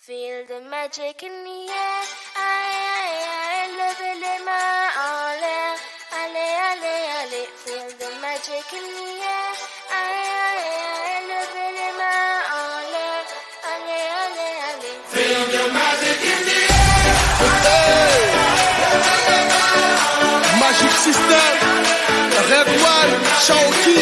Feel the magic in the air. I love it in my all. Ale, ale, ale. Feel the magic in the air. I love it in my all. Ale, ale, ale. Feel the magic in the air. Magic System, Red One, Shawty.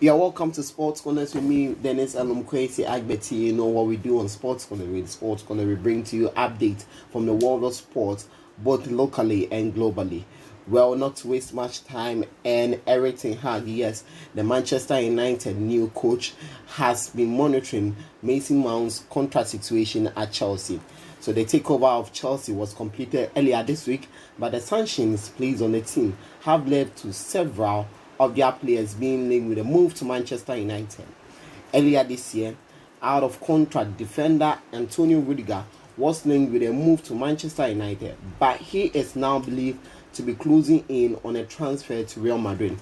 Yeah, welcome to Sports Corners with me, Dennis Alumkwesi Agbeti. You know what we do on Sports Corner. With Sports Corner, we bring to you updates from the world of sports, both locally and globally. Well, not to waste much time, and Erik, yes, the Manchester United new coach has been monitoring Mason Mount's contract situation at Chelsea. So the takeover of Chelsea was completed earlier this week, but the sanctions placed on the team have led to several of their players being linked with a move to Manchester United. Earlier this year, out of contract defender Antonio Rudiger was linked with a move to Manchester United, but he is now believed to be closing in on a transfer to Real Madrid.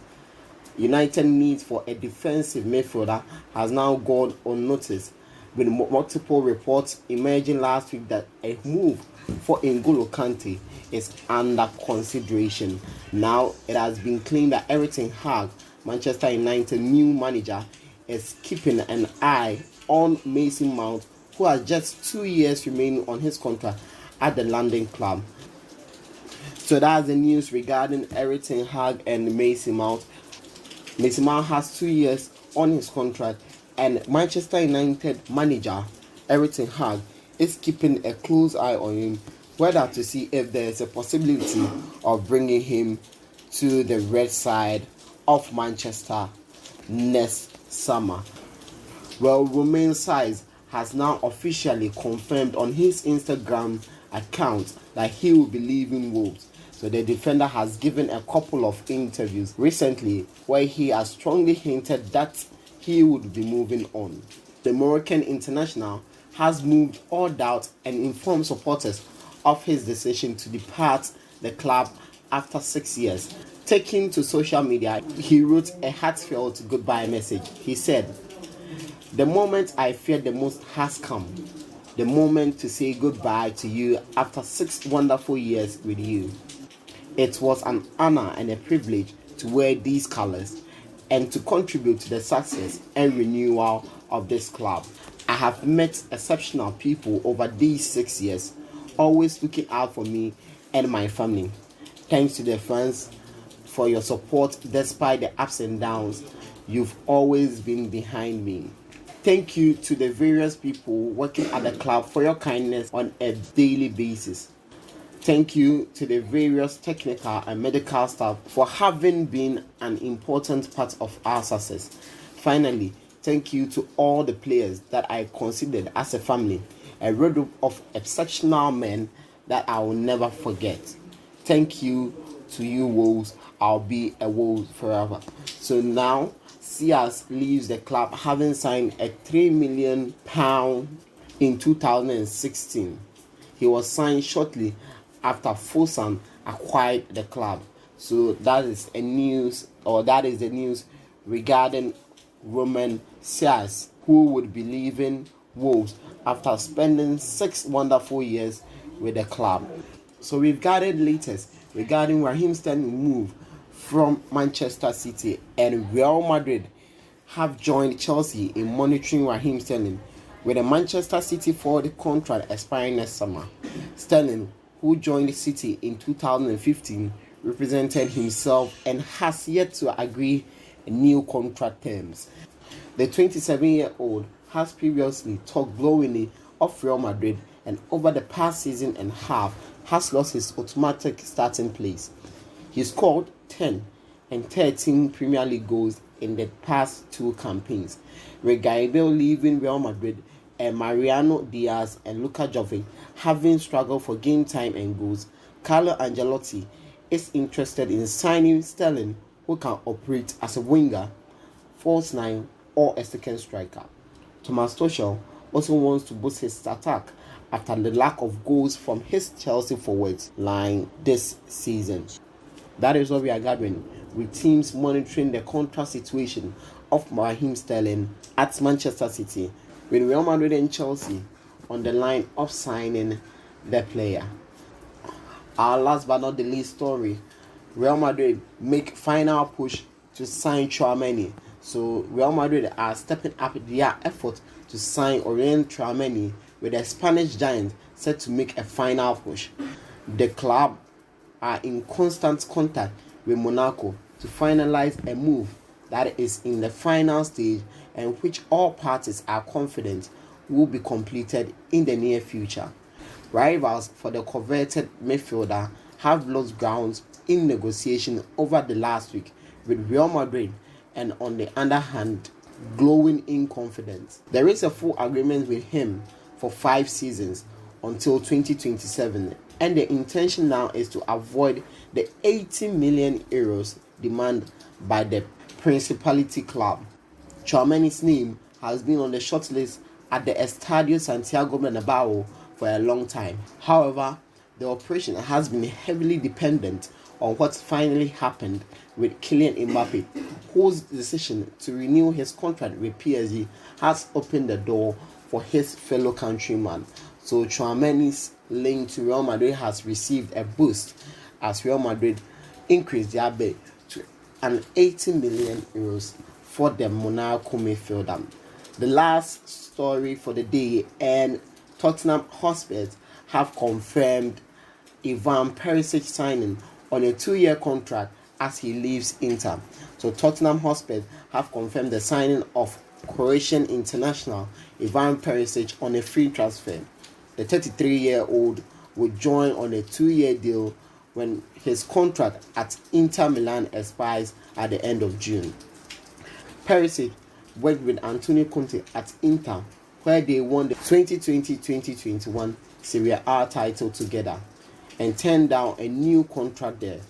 United needs for a defensive midfielder has now gone unnoticed, with multiple reports emerging last week that a move for N'Golo Kante is under consideration. Now it has been claimed that Erik, Manchester United new manager, is keeping an eye on Mason Mount, who has just 2 years remaining on his contract at the London club. So that's the news regarding Erik and Mason Mount. Mason Mount has 2 years on his contract, and Manchester United manager Erik is keeping a close eye on him, whether to see if there is a possibility of bringing him to the red side of Manchester next summer. Well, Romain Size has now officially confirmed on his Instagram account that he will be leaving Wolves. So the defender has given a couple of interviews recently where he has strongly hinted that he would be moving on. The Moroccan international has moved all doubt and informed supporters of his decision to depart the club after 6 years. Taking to social media, he wrote a heartfelt goodbye message. He said, "The moment I feared the most has come. The moment to say goodbye to you after 6 wonderful years with you. It was an honor and a privilege to wear these colors and to contribute to the success and renewal of this club. I have met exceptional people over these 6 years, always looking out for me and my family. Thanks to the fans for your support despite the ups and downs. You've always been behind me. Thank you to the various people working at the club for your kindness on a daily basis. Thank you to the various technical and medical staff for having been an important part of our success. Finally, thank you to all the players that I considered as a family, a group of exceptional men that I will never forget. Thank you to you, Wolves. I'll be a Wolves forever." So now, Sias leaves the club having signed a £3 million in 2016. He was signed shortly after Fulham acquired the club. So that is the news regarding Romain Sias, who would be leaving Wolves after spending 6 wonderful years with the club. So we've gathered latest regarding Raheem Sterling's move from Manchester City, and Real Madrid have joined Chelsea in monitoring Raheem Sterling, with the Manchester City forward contract expiring next summer. Sterling, who joined City in 2015, represented himself and has yet to agree new contract terms. The 27-year-old has previously talked glowingly of Real Madrid, and over the past season and a half has lost his automatic starting place. He scored 10 and 13 Premier League goals in the past 2 campaigns. Reguilon leaving Real Madrid, and Mariano Diaz and Luka Jovic having struggled for game time and goals. Carlo Ancelotti is interested in signing Sterling, who can operate as a winger, false nine, or a second striker. Thomas Tuchel also wants to boost his attack after the lack of goals from his Chelsea forwards line this season. That is what we are gathering with teams monitoring the contract situation of Raheem at Manchester City, with Real Madrid and Chelsea on the line of signing the player. Our last but not the least story, Real Madrid make final push to sign Tchouameni. So Real Madrid are stepping up their effort to sign Aurelien Tchouameni, with the Spanish giant set to make a final push. The club are in constant contact with Monaco to finalize a move that is in the final stage and which all parties are confident will be completed in the near future. Rivals for the coveted midfielder have lost grounds in negotiation over the last week, with Real Madrid and on the other hand glowing in confidence. There is a full agreement with him for 5 seasons until 2027, and the intention now is to avoid the 80 million euros demand by the Principality club. Tchouameni's name has been on the shortlist at the Estadio Santiago Bernabeu for a long time. However, the operation has been heavily dependent on what finally happened with Kylian Mbappe, whose decision to renew his contract with PSG has opened the door for his fellow countryman. So Tchouameni's link to Real Madrid has received a boost as Real Madrid increased their bid to an 80 million euros for the Monaco midfielder. The last story for the day, and Tottenham Hotspur have confirmed Ivan Persic signing on a 2-year contract as he leaves Inter. So Tottenham Hotspur have confirmed the signing of Croatian international Ivan Persic on a free transfer. The 33-year-old will join on a 2-year deal when his contract at Inter Milan expires at the end of June. Persic worked with Antonio Conte at Inter, where they won the 2020-2021 Serie A title together and turned down a new contract there.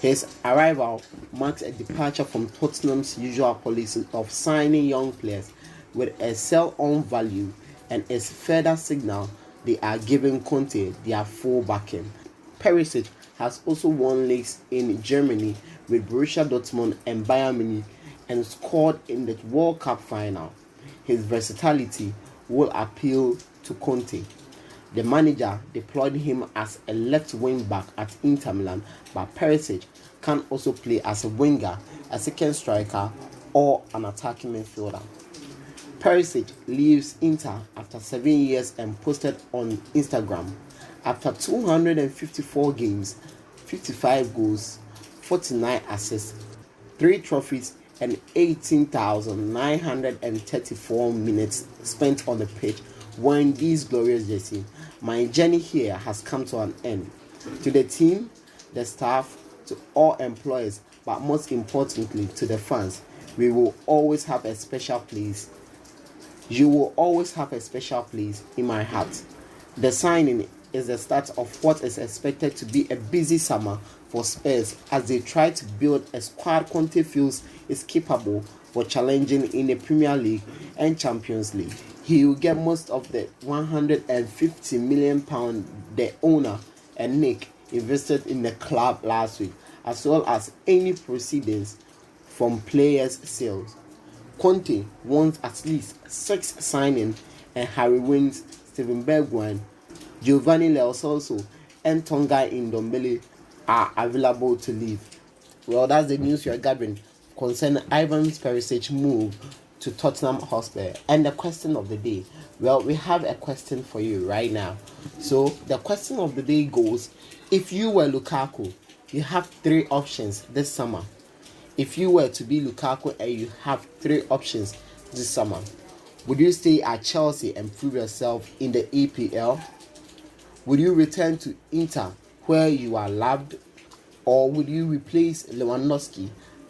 His arrival marks a departure from Tottenham's usual policy of signing young players with a sell-on value, and is further signal they are giving Conte their full backing. Perisic has also won leagues in Germany with Borussia Dortmund and Bayern Munich and scored in the World Cup final. His versatility will appeal to Conte. The manager deployed him as a left wing back at Inter Milan, but Perisic can also play as a winger, a second striker, or an attacking midfielder. Perisic leaves Inter after 7 years and posted on Instagram, after 254 games, 55 goals, 49 assists, 3 trophies, and 18,934 minutes spent on the pitch wearing these glorious jerseys. My journey here has come to an end. To the team, the staff, to all employees, but most importantly to the fans, we will always have a special place. You will always have a special place in my heart. The signing is the start of what is expected to be a busy summer for Spurs as they try to build a squad Conte feels is capable for challenging in the Premier League and Champions League. He will get most of the £150 million the owner and Nick invested in the club last week, as well as any proceedings from players' sales. Conte wants at least 6 signings, and Harry Winks, Steven Bergwijn, Giovanni Lo Celso, and Tonga Ndombele are available to leave. Well, that's the news you are gathering concerning Ivan Perisic's move to Tottenham Hotspur. And the question of the day, well, we have a question for you right now. So the question of the day goes, if you were Lukaku, you have 3 options this summer. If you were to be Lukaku and you have 3 options this summer, would you stay at Chelsea and prove yourself in the EPL? Would you return to Inter where you are loved? Or would you replace Lewandowski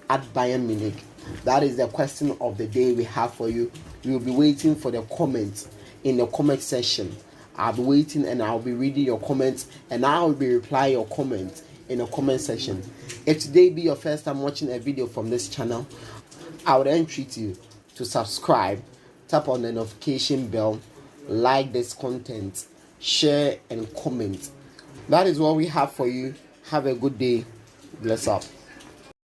at Bayern Munich? That is the question of the day we have for you. We will be waiting for the comments in the comment section. I'll be waiting and I'll be reading your comments, and I will be replying your comments in the comment section. If today be your first time watching a video from this channel, I would entreat you to subscribe, tap on the notification bell, like this content, share and comment. That is what we have for you. Have a good day. Bless up.